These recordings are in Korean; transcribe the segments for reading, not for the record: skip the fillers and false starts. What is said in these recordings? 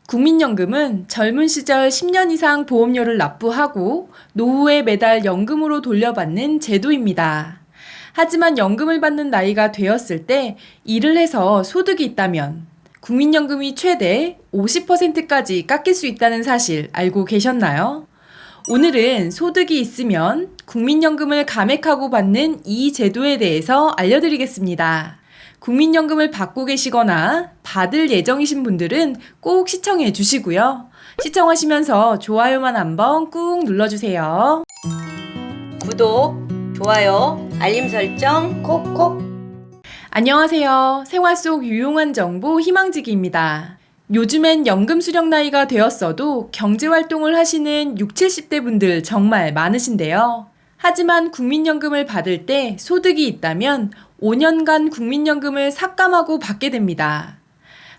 국민연금은 젊은 시절 10년 이상 보험료를 납부하고 노후에 매달 연금으로 돌려받는 제도입니다. 하지만 연금을 받는 나이가 되었을 때 일을 해서 소득이 있다면 국민연금이 최대 50%까지 깎일 수 있다는 사실 알고 계셨나요? 오늘은 소득이 있으면 국민연금을 감액하고 받는 이 제도에 대해서 알려드리겠습니다. 국민연금을 받고 계시거나 받을 예정이신 분들은 꼭 시청해 주시고요. 시청하시면서 좋아요만 한번 꾹 눌러주세요. 구독, 좋아요, 알림 설정 콕콕. 안녕하세요. 생활 속 유용한 정보 희망지기입니다. 요즘엔 연금 수령 나이가 되었어도 경제활동을 하시는 60, 70대 분들 정말 많으신데요. 하지만 국민연금을 받을 때 소득이 있다면 5년간 국민연금을 삭감하고 받게 됩니다.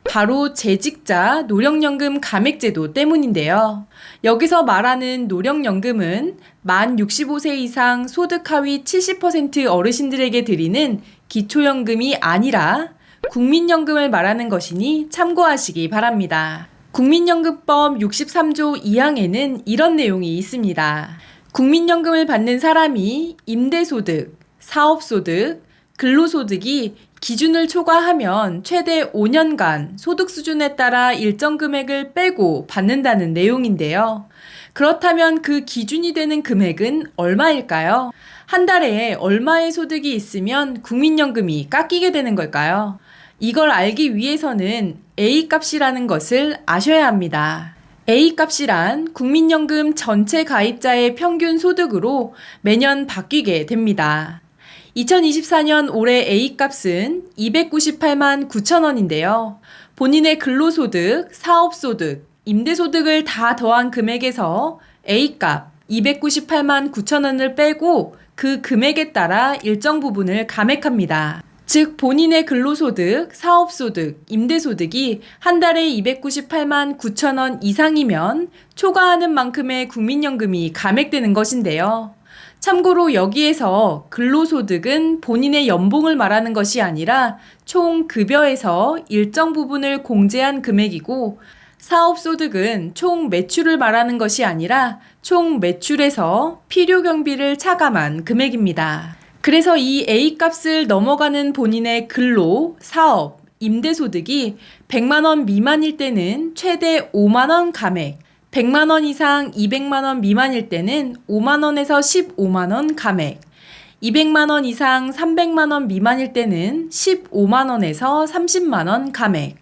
바로 재직자 노령연금 감액제도 때문인데요. 여기서 말하는 노령연금은 만 65세 이상 소득 하위 70% 어르신들에게 드리는 기초연금이 아니라 국민연금을 말하는 것이니 참고하시기 바랍니다. 국민연금법 63조 2항에는 이런 내용이 있습니다. 국민연금을 받는 사람이 임대소득, 사업소득, 근로소득이 기준을 초과하면 최대 5년간 소득 수준에 따라 일정 금액을 빼고 받는다는 내용인데요. 그렇다면 그 기준이 되는 금액은 얼마일까요? 한 달에 얼마의 소득이 있으면 국민연금이 깎이게 되는 걸까요? 이걸 알기 위해서는 A값이라는 것을 아셔야 합니다. A값이란 국민연금 전체 가입자의 평균 소득으로 매년 바뀌게 됩니다. 2024년 올해 A값은 298만 9천 원인데요. 본인의 근로소득, 사업소득, 임대소득을 다 더한 금액에서 A값 298만 9천 원을 빼고 그 금액에 따라 일정 부분을 감액합니다. 즉 본인의 근로소득, 사업소득, 임대소득이 한 달에 298만 9천 원 이상이면 초과하는 만큼의 국민연금이 감액되는 것인데요. 참고로 여기에서 근로소득은 본인의 연봉을 말하는 것이 아니라 총 급여에서 일정 부분을 공제한 금액이고 사업소득은 총 매출을 말하는 것이 아니라 총 매출에서 필요경비를 차감한 금액입니다. 그래서 이 A값을 넘어가는 본인의 근로, 사업, 임대소득이 100만 원 미만일 때는 최대 5만 원 감액, 100만 원 이상 200만 원 미만일 때는 5만 원에서 15만 원 감액, 200만 원 이상 300만 원 미만일 때는 15만 원에서 30만 원 감액,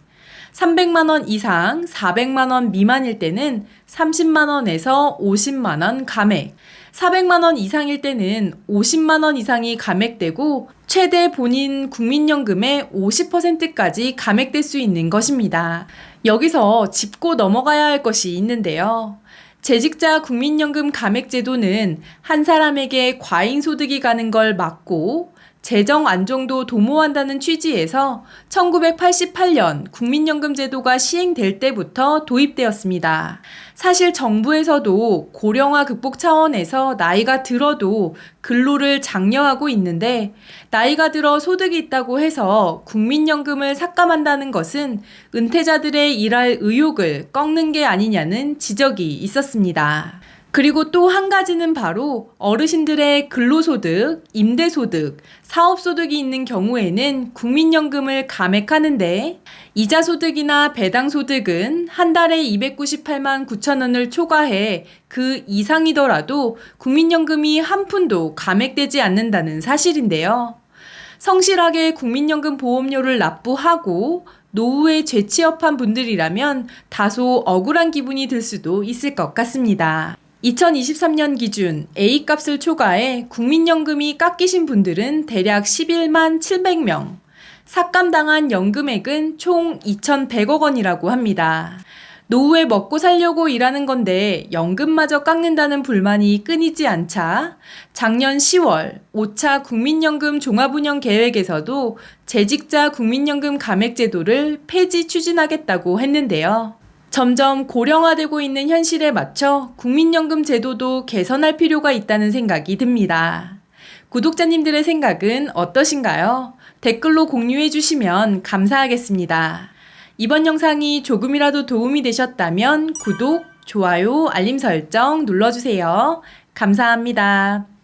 300만 원 이상 400만 원 미만일 때는 30만 원에서 50만 원 감액, 400만 원 이상일 때는 50만 원 이상이 감액되고 최대 본인 국민연금의 50%까지 감액될 수 있는 것입니다. 여기서 짚고 넘어가야 할 것이 있는데요. 재직자 국민연금 감액제도는 한 사람에게 과잉소득이 가는 걸 막고 재정 안정도 도모한다는 취지에서 1988년 국민연금 제도가 시행될 때부터 도입되었습니다. 사실 정부에서도 고령화 극복 차원에서 나이가 들어도 근로를 장려하고 있는데 나이가 들어 소득이 있다고 해서 국민연금을 삭감한다는 것은 은퇴자들의 일할 의욕을 꺾는 게 아니냐는 지적이 있었습니다. 그리고 또 한 가지는 바로 어르신들의 근로소득, 임대소득, 사업소득이 있는 경우에는 국민연금을 감액하는데 이자소득이나 배당소득은 한 달에 298만 9천 원을 초과해 그 이상이더라도 국민연금이 한 푼도 감액되지 않는다는 사실인데요. 성실하게 국민연금 보험료를 납부하고 노후에 재취업한 분들이라면 다소 억울한 기분이 들 수도 있을 것 같습니다. 2023년 기준 A값을 초과해 국민연금이 깎이신 분들은 대략 11만 700명, 삭감당한 연금액은 총 2,100억 원이라고 합니다. 노후에 먹고 살려고 일하는 건데 연금마저 깎는다는 불만이 끊이지 않자 작년 10월 5차 국민연금 종합운영 계획에서도 재직자 국민연금 감액제도를 폐지 추진하겠다고 했는데요. 점점 고령화되고 있는 현실에 맞춰 국민연금 제도도 개선할 필요가 있다는 생각이 듭니다. 구독자님들의 생각은 어떠신가요? 댓글로 공유해 주시면 감사하겠습니다. 이번 영상이 조금이라도 도움이 되셨다면 구독, 좋아요, 알림 설정 눌러주세요. 감사합니다.